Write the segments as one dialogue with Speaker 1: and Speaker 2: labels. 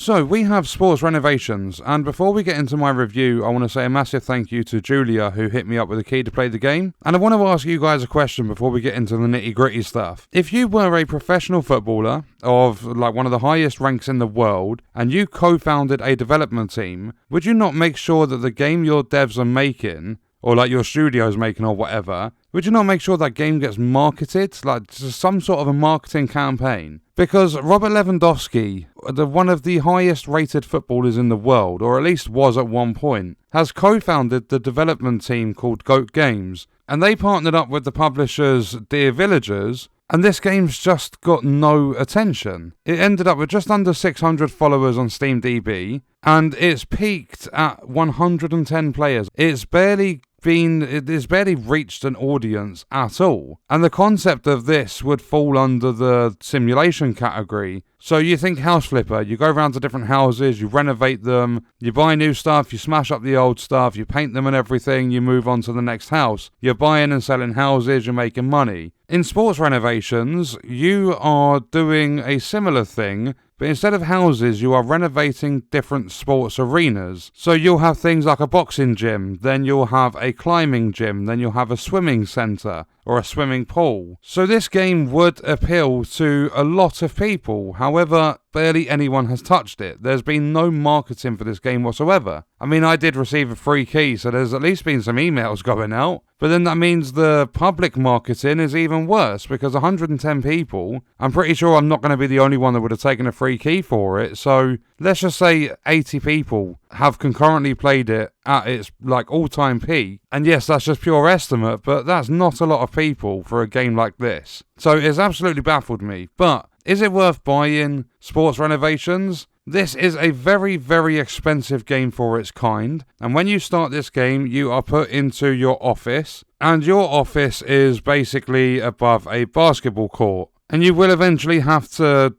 Speaker 1: So, we have Sports Renovations, and before we get into my review, I want to say a massive thank you to Julia, who hit me up with a key to play the game. And I want to ask you guys a question before we get into the nitty-gritty stuff. If you were a professional footballer of like one of the highest ranks in the world, and you co-founded a development team, would you not make sure that the game your devs are making, or like your studio's making or whatever, would you not make sure that game gets marketed? Like some sort of a marketing campaign? Because Robert Lewandowski, one of the highest rated footballers in the world, or at least was at one point, has co-founded the development team called Goat Games. And they partnered up with the publishers Dear Villagers, and this game's just got no attention. It ended up with just under 600 followers on SteamDB, and it's peaked at 110 players. It's barely reached an audience at all. And the concept of this would fall under the simulation category. So you think House Flipper, you go around to different houses, you renovate them, you buy new stuff, you smash up the old stuff, you paint them and everything, you move on to the next house. You're buying and selling houses, you're making money. In Sports Renovations, you are doing a similar thing, but instead of houses, you are renovating different sports arenas. So you'll have things like a boxing gym, then you'll have a climbing gym, then you'll have a swimming centre or a swimming pool. So this game would appeal to a lot of people. However, barely anyone has touched it. There's been no marketing for this game whatsoever. I mean, I did receive a free key, so there's at least been some emails going out. But then that means the public marketing is even worse, because 110 people, I'm pretty sure I'm not going to be the only one that would have taken a free key for it. So let's just say 80 people have concurrently played it at its like all-time peak. And yes, that's just pure estimate, but that's not a lot of people for a game like this. So it's absolutely baffled me. But is it worth buying Sports Renovations? This is a very, very expensive game for its kind, and when you start this game, you are put into your office, and your office is basically above a basketball court, and you will eventually have to,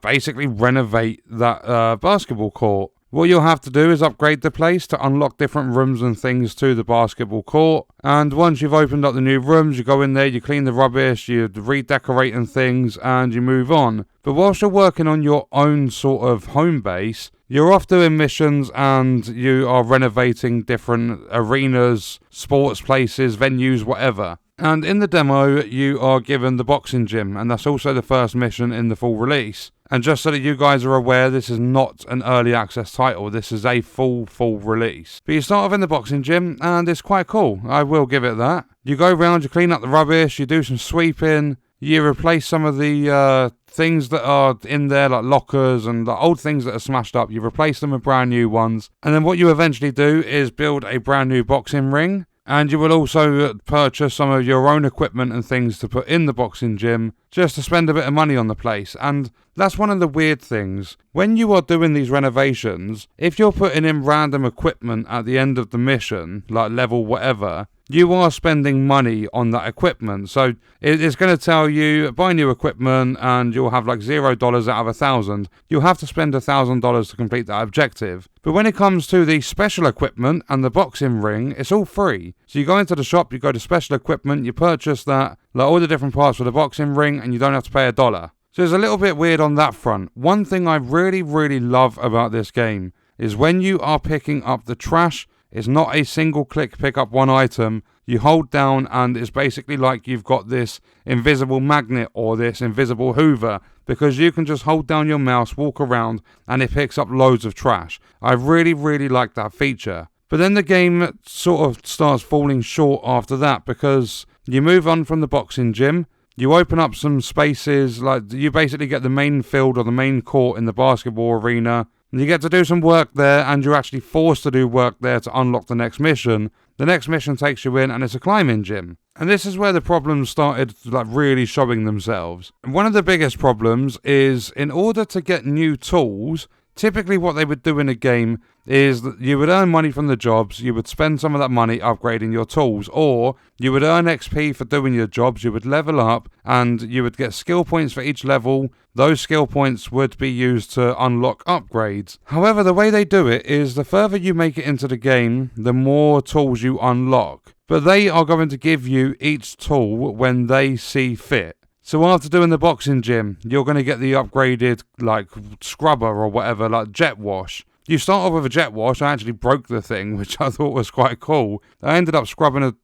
Speaker 1: basically renovate that basketball court. What you'll have to do is upgrade the place to unlock different rooms and things to the basketball court. And once you've opened up the new rooms, you go in there, you clean the rubbish, you redecorate and things, and you move on. But whilst you're working on your own sort of home base, you're off doing missions and you are renovating different arenas, sports places, venues, whatever. And in the demo, you are given the boxing gym, and that's also the first mission in the full release. And just so that you guys are aware, this is not an early access title, this is a full release. But you start off in the boxing gym, and it's quite cool, I will give it that. You go around, you clean up the rubbish, you do some sweeping, you replace some of the things that are in there, like lockers and the old things that are smashed up, you replace them with brand new ones. And then what you eventually do is build a brand new boxing ring. And you will also purchase some of your own equipment and things to put in the boxing gym, just to spend a bit of money on the place. And that's one of the weird things. When you are doing these renovations, if you're putting in random equipment at the end of the mission, like level whatever, you are spending money on that equipment. So it's going to tell you, buy new equipment, and you'll have like $0 out of 1,000. You'll have to spend $1,000 to complete that objective. But when it comes to the special equipment and the boxing ring, it's all free. So you go into the shop, you go to special equipment, you purchase that, like all the different parts for the boxing ring, and you don't have to pay $1. So it's a little bit weird on that front. One thing I really, really love about this game is when you are picking up the trash, it's not a single click pick up one item. You hold down and it's basically like you've got this invisible magnet or this invisible hoover, because you can just hold down your mouse, walk around, and it picks up loads of trash. I really, really like that feature. But then the game sort of starts falling short after that, because you move on from the boxing gym, you open up some spaces, like you basically get the main field or the main court in the basketball arena. You get to do some work there, and you're actually forced to do work there to unlock the next mission. The next mission takes you in, and it's a climbing gym. And this is where the problems started really showing themselves. And one of the biggest problems is, in order to get new tools, typically what they would do in a game is that you would earn money from the jobs, you would spend some of that money upgrading your tools, or you would earn XP for doing your jobs, you would level up, and you would get skill points for each level. Those skill points would be used to unlock upgrades. However, the way they do it is the further you make it into the game, the more tools you unlock. But they are going to give you each tool when they see fit. So after doing the boxing gym, you're going to get the upgraded, like, scrubber or whatever, like jet wash. You start off with a jet wash. I actually broke the thing, which I thought was quite cool. I ended up scrubbing a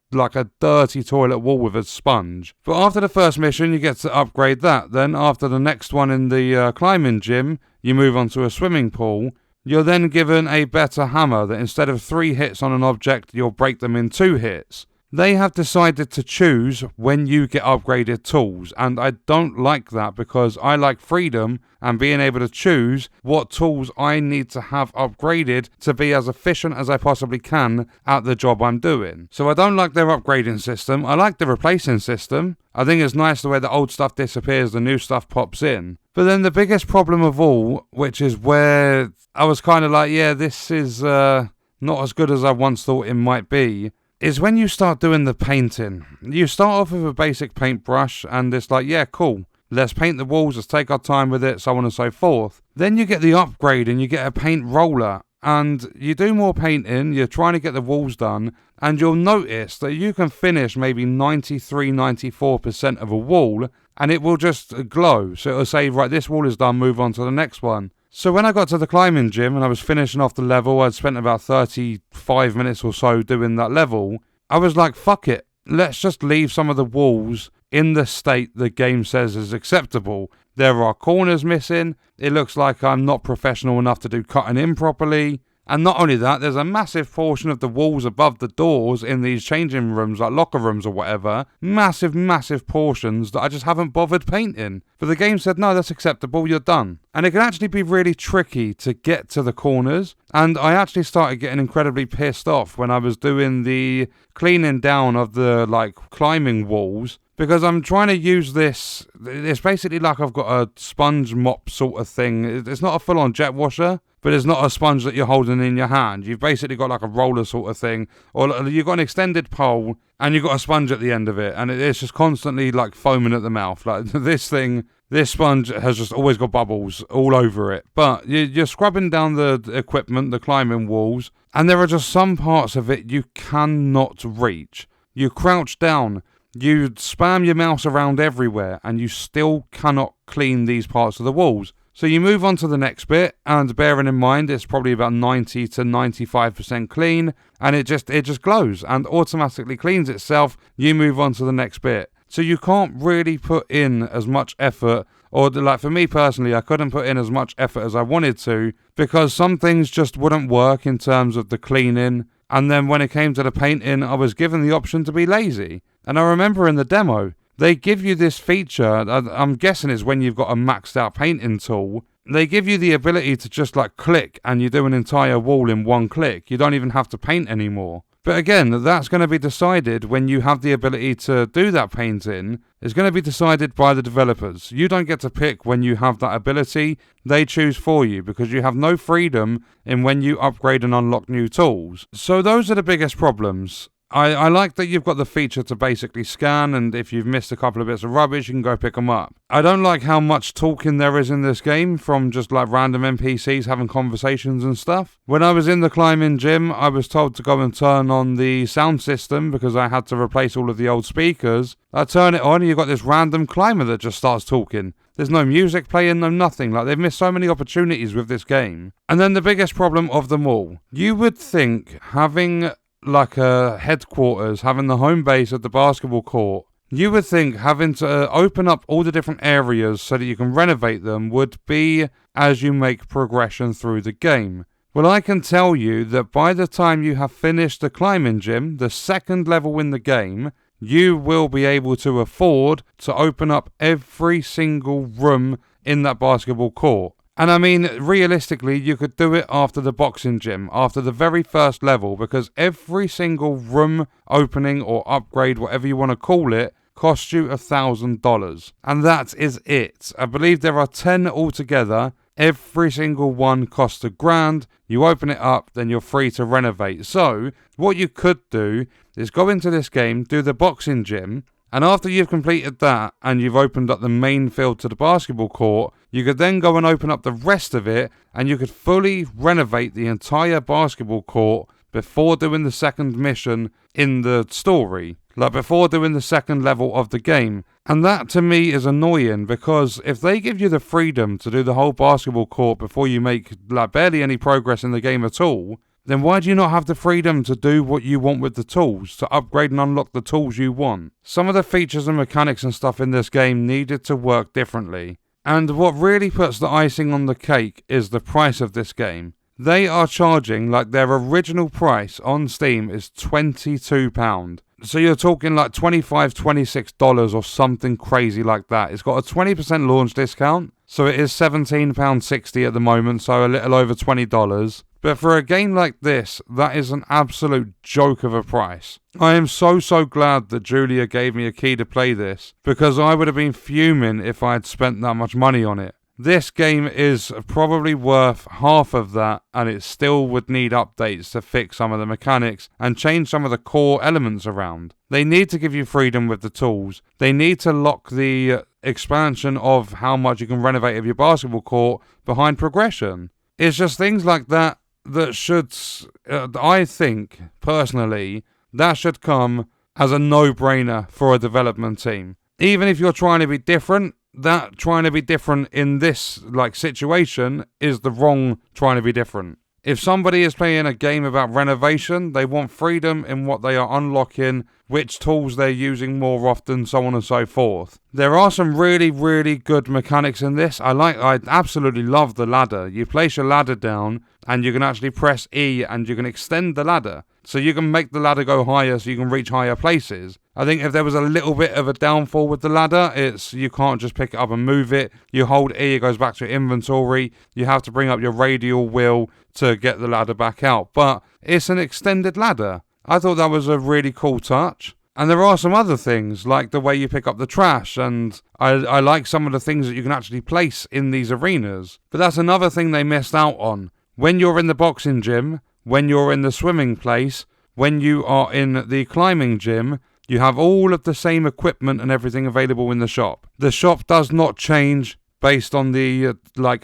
Speaker 1: dirty toilet wall with a sponge. But after the first mission, you get to upgrade that. Then after the next one in the climbing gym, you move on to a swimming pool. You're then given a better hammer that instead of 3 hits on an object, you'll break them in 2 hits. They have decided to choose when you get upgraded tools, and I don't like that because I like freedom and being able to choose what tools I need to have upgraded to be as efficient as I possibly can at the job I'm doing. So I don't like their upgrading system. I like the replacing system. I think it's nice the way the old stuff disappears, the new stuff pops in. But then the biggest problem of all, which is where I was kind of like, yeah, this is not as good as I once thought it might be, is when you start doing the painting. You start off with a basic paintbrush and it's like, yeah, cool. Let's paint the walls, let's take our time with it, so on and so forth. Then you get the upgrade and you get a paint roller and you do more painting, you're trying to get the walls done, and you'll notice that you can finish maybe 93-94% of a wall and it will just glow. So it'll say, right, this wall is done, move on to the next one. So when I got to the climbing gym and I was finishing off the level, I'd spent about 35 minutes or so doing that level, I was like, fuck it, let's just leave some of the walls in the state the game says is acceptable. There are corners missing, it looks like I'm not professional enough to do cutting in properly. And not only that, there's a massive portion of the walls above the doors in these changing rooms, like locker rooms or whatever. Massive portions that I just haven't bothered painting. But the game said, no, that's acceptable, you're done. And it can actually be really tricky to get to the corners. And I actually started getting incredibly pissed off when I was doing the cleaning down of the, like, climbing walls. Because I'm trying to use this, it's basically like I've got a sponge mop sort of thing. It's not a full-on jet washer, but it's not a sponge that you're holding in your hand. You've basically got like a roller sort of thing, or you've got an extended pole, and you've got a sponge at the end of it, and it's just constantly like foaming at the mouth. Like this sponge has just always got bubbles all over it. But you're scrubbing down the equipment, the climbing walls, and there are just some parts of it you cannot reach. You crouch down, you spam your mouse around everywhere, and you still cannot clean these parts of the walls. So you move on to the next bit, and bearing in mind it's probably about 90 to 95% clean, and it just glows and automatically cleans itself. You move on to the next bit. So you can't really put in as much effort, or like for me personally, I couldn't put in as much effort as I wanted to, because some things just wouldn't work in terms of the cleaning. And then when it came to the painting, I was given the option to be lazy. And I remember in the demo, they give you this feature, I'm guessing it's when you've got a maxed out painting tool, they give you the ability to just like click and you do an entire wall in one click. You don't even have to paint anymore. But again, that's going to be decided when you have the ability to do that painting. It's going to be decided by the developers. You don't get to pick when you have that ability. They choose for you because you have no freedom in when you upgrade and unlock new tools. So those are the biggest problems. I like that you've got the feature to basically scan, and if you've missed a couple of bits of rubbish, you can go pick them up. I don't like how much talking there is in this game from just like random NPCs having conversations and stuff. When I was in the climbing gym, I was told to go and turn on the sound system because I had to replace all of the old speakers. I turn it on and you've got this random climber that just starts talking. There's no music playing, no nothing. Like, they've missed so many opportunities with this game. And then the biggest problem of them all. You would think having like a headquarters, having the home base of the basketball court, you would think having to open up all the different areas so that you can renovate them would be as you make progression through the game. Well, I can tell you that by the time you have finished the climbing gym, the second level in the game, you will be able to afford to open up every single room in that basketball court. And I mean, realistically, you could do it after the boxing gym, after the very first level, because every single room opening or upgrade, whatever you want to call it, costs you $1,000. And that is it. I believe there are 10 altogether. Every single one costs $1,000. You open it up, then you're free to renovate. So, what you could do is go into this game, do the boxing gym, and after you've completed that and you've opened up the main field to the basketball court, you could then go and open up the rest of it and you could fully renovate the entire basketball court before doing the second mission in the story. like before doing the second level of the game. And that to me is annoying, because if they give you the freedom to do the whole basketball court before you make like barely any progress in the game at all, then why do you not have the freedom to do what you want with the tools, to upgrade and unlock the tools you want? Some of the features and mechanics and stuff in this game needed to work differently. And what really puts the icing on the cake is the price of this game. They are charging, like their original price on Steam is £22. So you're talking like $25, $26 or something crazy like that. It's got a 20% launch discount, so it is £17.60 at the moment, so a little over $20. But for a game like this, that is an absolute joke of a price. I am so glad that Julia gave me a key to play this, because I would have been fuming if I had spent that much money on it. This game is probably worth half of that, and it still would need updates to fix some of the mechanics and change some of the core elements around. They need to give you freedom with the tools. They need to lock the expansion of how much you can renovate of your basketball court behind progression. It's just things like that should, I think, personally, that should come as a no-brainer for a development team. Even if you're trying to be different, that trying to be different in this situation is the wrong trying to be different. If somebody is playing a game about renovation, they want freedom in what they are unlocking, which tools they're using more often, so on and so forth. There are some really good mechanics in this. I absolutely love the ladder. You place your ladder down and you can actually press E and you can extend the ladder. So you can make the ladder go higher so you can reach higher places. I think if there was a little bit of a downfall with the ladder, it's you can't just pick it up and move it. You hold E, it goes back to your inventory. You have to bring up your radial wheel to get the ladder back out. But it's an extended ladder. I thought that was a really cool touch. And there are some other things, like the way you pick up the trash, and I like some of the things that you can actually place in these arenas. But that's another thing they missed out on. When you're in the boxing gym, when you're in the swimming place, when you are in the climbing gym, you have all of the same equipment and everything available in the shop. The shop does not change based on the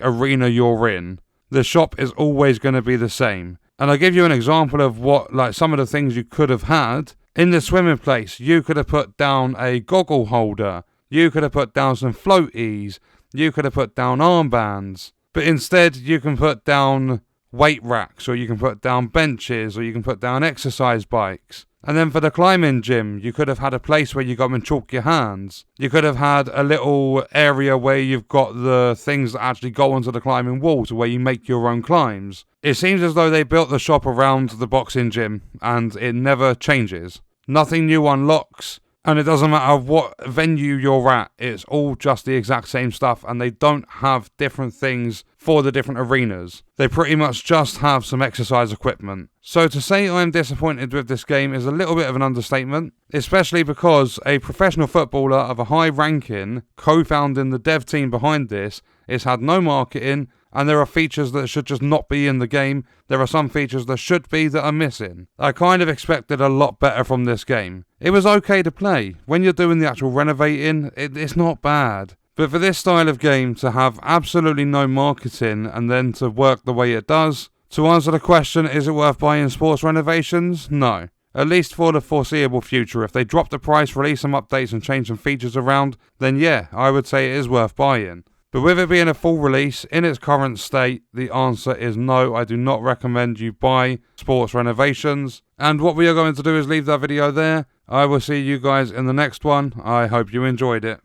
Speaker 1: arena you're in. The shop is always going to be the same. And I'll give you an example of what some of the things you could have had. In the swimming place, you could have put down a goggle holder. You could have put down some floaties. You could have put down armbands. But instead, you can put down weight racks, or you can put down benches, or you can put down exercise bikes. And then for the climbing gym, you could have had a place where you go and chalk your hands. You could have had a little area where you've got the things that actually go onto the climbing wall to where you make your own climbs. It seems as though they built the shop around the boxing gym, and it never changes. Nothing new unlocks, and it doesn't matter what venue you're at, it's all just the exact same stuff, and they don't have different things for the different arenas. They pretty much just have some exercise equipment. So to say I'm disappointed with this game is a little bit of an understatement, especially because a professional footballer of a high ranking, co-founding the dev team behind this, has had no marketing, and there are features that should just not be in the game. There are some features that should be that are missing. I kind of expected a lot better from this game. It was okay to play. When you're doing the actual renovating, it's not bad. But for this style of game to have absolutely no marketing and then to work the way it does, to answer the question, is it worth buying Sports Renovations? No. At least for the foreseeable future. If they drop the price, release some updates and change some features around, then yeah, I would say it is worth buying. But with it being a full release, in its current state, the answer is no. I do not recommend you buy Sports Renovations. And what we are going to do is leave that video there. I will see you guys in the next one. I hope you enjoyed it.